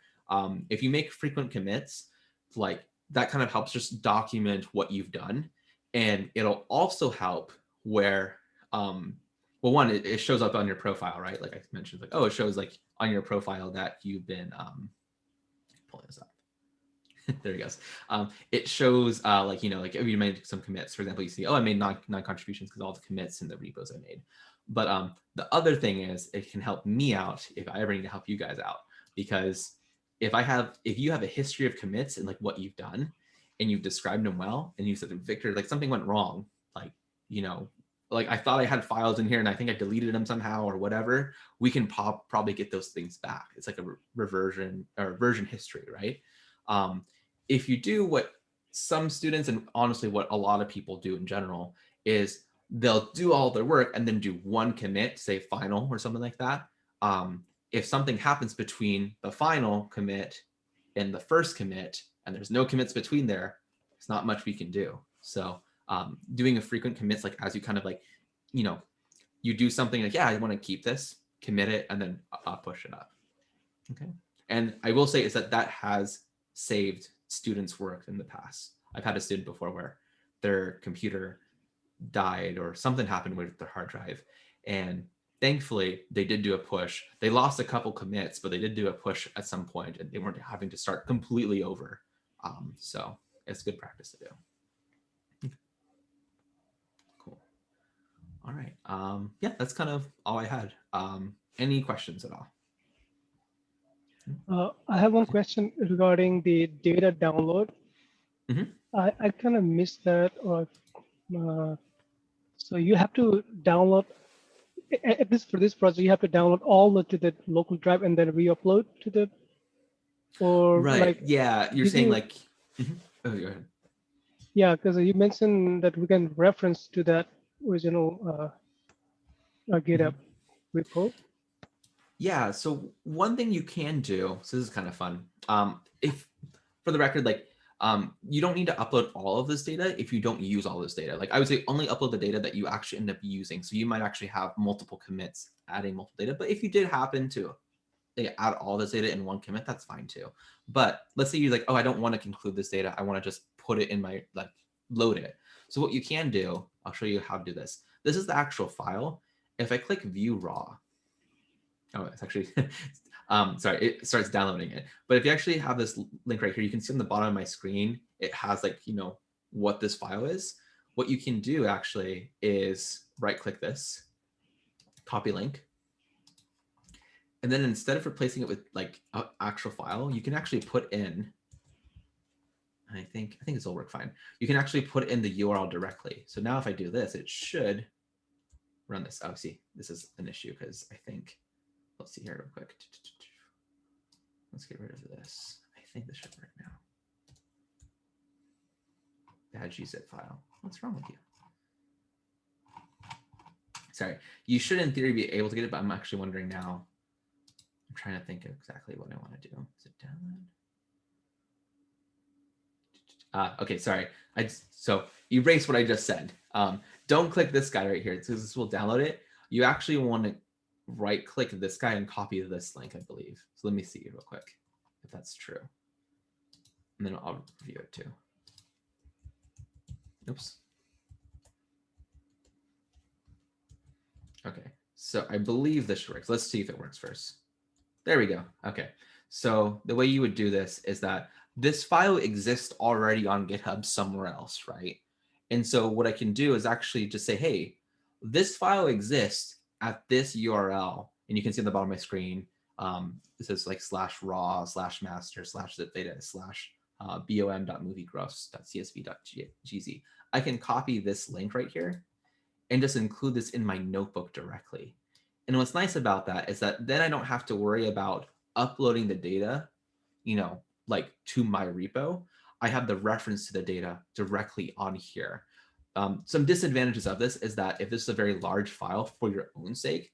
If you make frequent commits, like that kind of helps just document what you've done. And it'll also help where, well, one, it shows up on your profile, right? Like I mentioned, like, oh, it shows like on your profile that you've been, pulling this up. There he goes. It shows like, you know, like if you made some commits, for example, you see, oh, I made nine contributions because all the commits in the repos I made. But the other thing is it can help me out if I ever need to help you guys out, because if you have a history of commits and like what you've done and you've described them well, and you said, Victor, like something went wrong, like, you know, like I thought I had files in here and I think I deleted them somehow or whatever, we can probably get those things back. It's like a reversion or version history, right? If you do what some students, and honestly what a lot of people do in general, is they'll do all their work and then do one commit, say final or something like that. If something happens between the final commit and the first commit, and there's no commits between there, there's not much we can do. So doing a frequent commits, like as you kind of like, you know, you do something like, yeah, I want to keep this, commit it, and then push it up. Okay. And I will say is that has saved students' work in the past. I've had a student before where their computer died or something happened with their hard drive, and thankfully they did do a push. They lost a couple commits, but they did do a push at some point, and they weren't having to start completely over. So it's good practice to do. Cool. All right. Yeah, that's kind of all I had. Any questions at all? I have one question regarding the data download. Mhm. I kind of missed that. So you have to download, at least for this project, you have to download all to the local drive and then re-upload to the, or Right. like, Yeah, you're saying like, oh, go ahead. Yeah, because you mentioned that we can reference to that original GitHub repo. Yeah, so one thing you can do, so this is kind of fun. If, for the record, like, you don't need to upload all of this data if you don't use all this data. Like I would say only upload the data that you actually end up using. So you might actually have multiple commits adding multiple data, but if you did happen to add all this data in one commit, that's fine too. But let's say you're like, oh, I don't want to conclude this data. I want to just put it in my, like, load it. So what you can do, I'll show you how to do this. This is the actual file. If I click view raw, oh, it's actually, sorry, it starts downloading it. But if you actually have this link right here, you can see on the bottom of my screen, it has like, you know, what this file is. What you can do actually is right click this, copy link. And then instead of replacing it with like an actual file, you can actually put in, I think this will work fine. You can actually put in the URL directly. So now if I do this, it should run this. Oh, see, this is an issue because I think, let's see here real quick. Let's get rid of this. I think this should work now. Bad gzip file. What's wrong with you? Sorry, you should in theory be able to get it, but I'm actually wondering now. I'm trying to think of exactly what I want to do. Is it download? Okay, sorry. So erase what I just said. Don't click this guy right here because this will download it. You actually want to right click this guy and copy this link, I believe. So let me see real quick if that's true. And then I'll review it too. Oops. Okay, so I believe this should work. Let's see if it works first. There we go. Okay, so the way you would do this is that this file exists already on GitHub somewhere else, right? And so what I can do is actually just say, hey, this file exists at this URL. And you can see on the bottom of my screen, it says like /raw/master/bom.moviegross.csv.gz. I can copy this link right here and just include this in my notebook directly. And what's nice about that is that then I don't have to worry about uploading the data, you know, like to my repo. I have the reference to the data directly on here. Some disadvantages of this is that if this is a very large file for your own sake,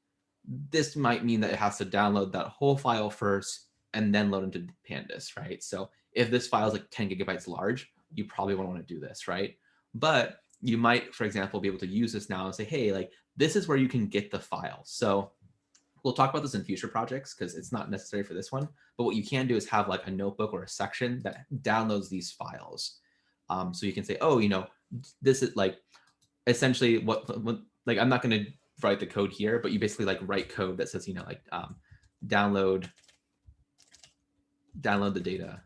this might mean that it has to download that whole file first and then load into Pandas, right? So if this file is like 10 gigabytes large, you probably won't want to do this, right? But you might, for example, be able to use this now and say, hey, like this is where you can get the file. So we'll talk about this in future projects because it's not necessary for this one. But what you can do is have like a notebook or a section that downloads these files. So you can say, oh, this is like essentially what like, I'm not going to write the code here, but you basically like write code that says, like download the data.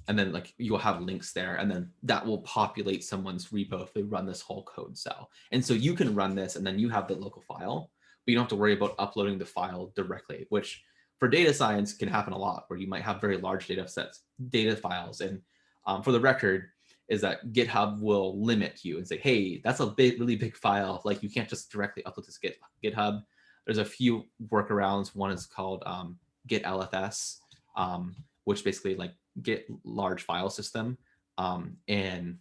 And then like you'll have links there, and then that will populate someone's repo if they run this whole code cell. And so you can run this and then you have the local file, but you don't have to worry about uploading the file directly, which for data science can happen a lot, where you might have very large data sets, data files. And for the record is that GitHub will limit you and say, hey, that's a really big file. Like you can't just directly upload this to GitHub. There's a few workarounds. One is called Git LFS, which basically like Git large file system. And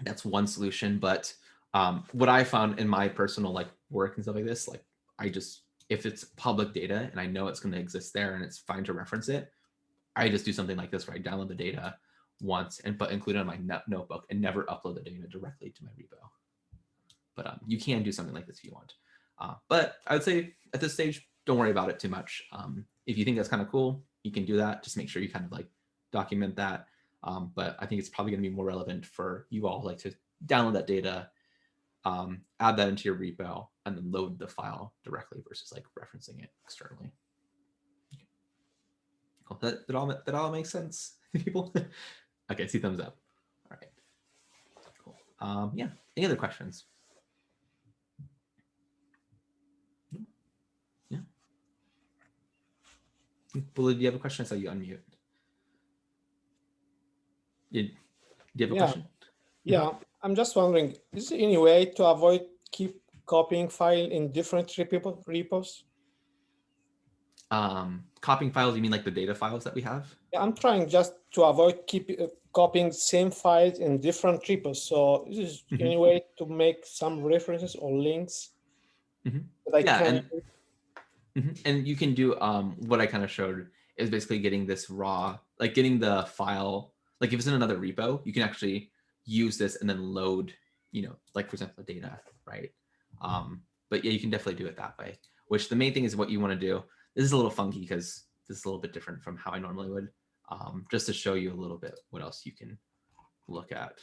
that's one solution. But what I found in my personal like work and stuff like this, like if it's public data and I know it's going to exist there and it's fine to reference it, I just do something like this where I download the data once but include it in my notebook and never upload the data directly to my repo. But you can do something like this if you want. But I would say at this stage, don't worry about it too much. If you think that's kind of cool, you can do that. Just make sure you kind of like document that. But I think it's probably going to be more relevant for you all like to download that data, add that into your repo, and then load the file directly versus like referencing it externally. Okay. Cool. That all makes sense, people? Okay, see thumbs up. All right. Cool. Yeah. Any other questions? Yeah. Bullet, do you have a question? I saw you unmute. Do you have a question? Yeah, I'm just wondering, is there any way to avoid keep copying file in different repos? Copying files, you mean like the data files that we have? Yeah, I'm trying just to avoid copying same files in different repos. So is there any way to make some references or links that I can? And you can do what I kind of showed is basically getting this raw, like getting the file, like if it's in another repo, you can actually use this and then load, like for example, the data, right? But yeah, you can definitely do it that way, which the main thing is what you want to do. This is a little funky because this is a little bit different from how I normally would, just to show you a little bit what else you can look at.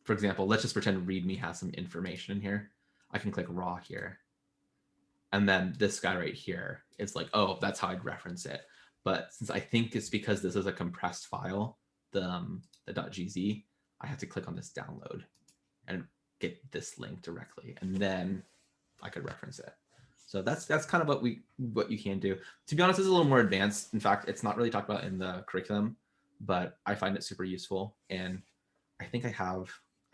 For example, let's just pretend readme has some information in here. I can click raw here. And then this guy right here is like, oh, that's how I'd reference it. But since I think it's because this is a compressed file, the .gz, I have to click on this download and get this link directly. And then I could reference it. So that's kind of what you can do. To be honest, it's a little more advanced. In fact, it's not really talked about in the curriculum, but I find it super useful. And I think I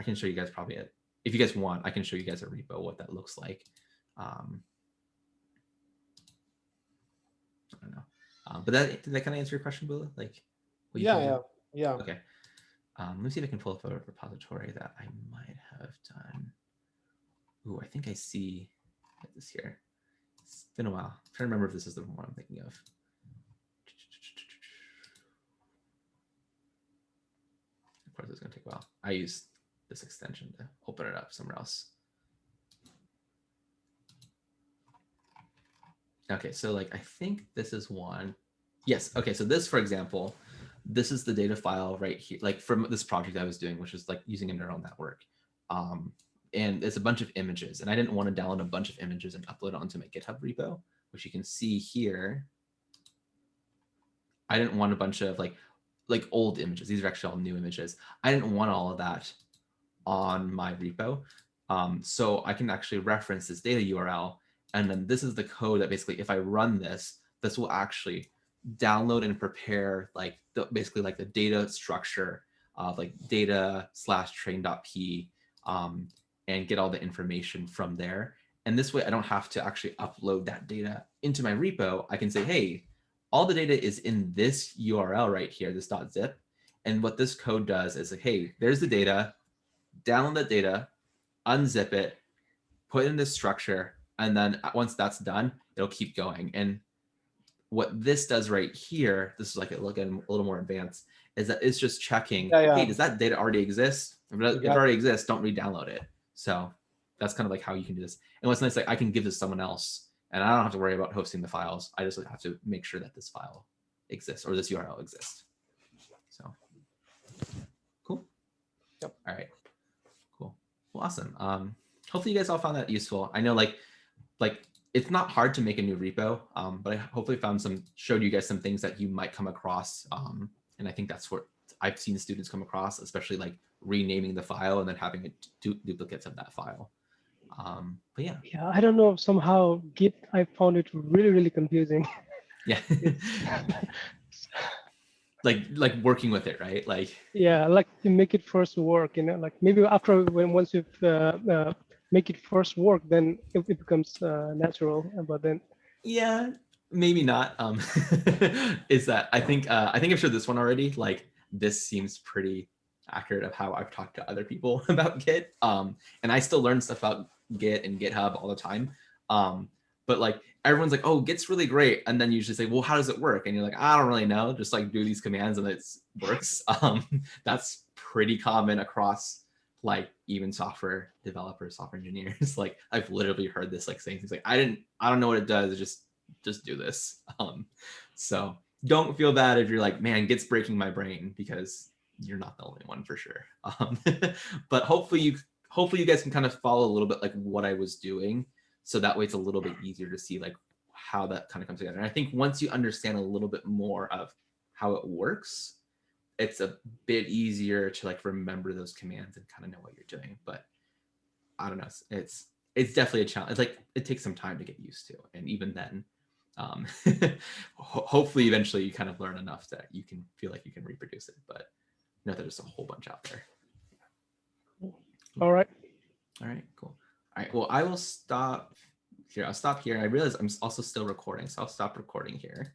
can show you guys probably it. If you guys want, I can show you guys a repo, what that looks like. I don't know. But did that kind of answer your question, Bula? Like, Yeah. Okay. Let me see if I can pull up a repository that I might have done. Ooh, I think I see this here. It's been a while. I'm trying to remember if this is the one I'm thinking of. Of course, it's going to take a while. I use this extension to open it up somewhere else. Okay, so like I think this is one. Yes. Okay, so this, for example, this is the data file right here, like from this project I was doing, which is like using a neural network. And it's a bunch of images, and I didn't want to download a bunch of images and upload it onto my GitHub repo, which you can see here. I didn't want a bunch of like old images. These are actually all new images. I didn't want all of that on my repo. So I can actually reference this data URL. And then this is the code that basically, if I run this will actually download and prepare like basically like the data structure of like data/train.p and get all the information from there. And this way I don't have to actually upload that data into my repo. I can say, hey, all the data is in this URL right here, this .zip. And what this code does is like, hey, there's the data, download that data, unzip it, put it in this structure. And then once that's done, it'll keep going. And what this does right here, this is like a little more advanced, is that it's just checking, hey, does that data already exist? If it already exists, don't re-download it. So that's kind of like how you can do this. And what's nice, like I can give this to someone else and I don't have to worry about hosting the files. I just have to make sure that this file exists or this URL exists. So cool. Yep. All right, cool. Well, awesome. Hopefully you guys all found that useful. I know like it's not hard to make a new repo, but I hopefully showed you guys some things that you might come across. And I think that's what I've seen students come across, especially like renaming the file and then having it duplicates of that file. But yeah. Yeah, I don't know. Somehow Git, I found it really, really confusing. Yeah. like working with it, right? Like. Yeah, like to make it first work, like maybe after once you've make it first work, then it becomes natural. But then. Yeah, maybe not. Is that I think I've showed this one already. Like this seems pretty accurate of how I've talked to other people about Git. And I still learn stuff about Git and GitHub all the time. But like everyone's like, oh, Git's really great. And then you usually say, well, how does it work? And you're like, I don't really know. Just like do these commands and it works. That's pretty common across like even software developers, software engineers. Like I've literally heard this like saying things like, I don't know what it does. Just do this. So don't feel bad if you're like, man, Git's breaking my brain, because you're not the only one for sure. But hopefully you guys can kind of follow a little bit like what I was doing. So that way it's a little bit easier to see like how that kind of comes together. And I think once you understand a little bit more of how it works, it's a bit easier to like remember those commands and kind of know what you're doing. But I don't know, it's definitely a challenge. It's like it takes some time to get used to. And even then, hopefully eventually you kind of learn enough that you can feel like you can reproduce it. But you know, there's a whole bunch out there. All right. All right, cool. All right, well, I will stop here. I'll stop here. I realize I'm also still recording, so I'll stop recording here.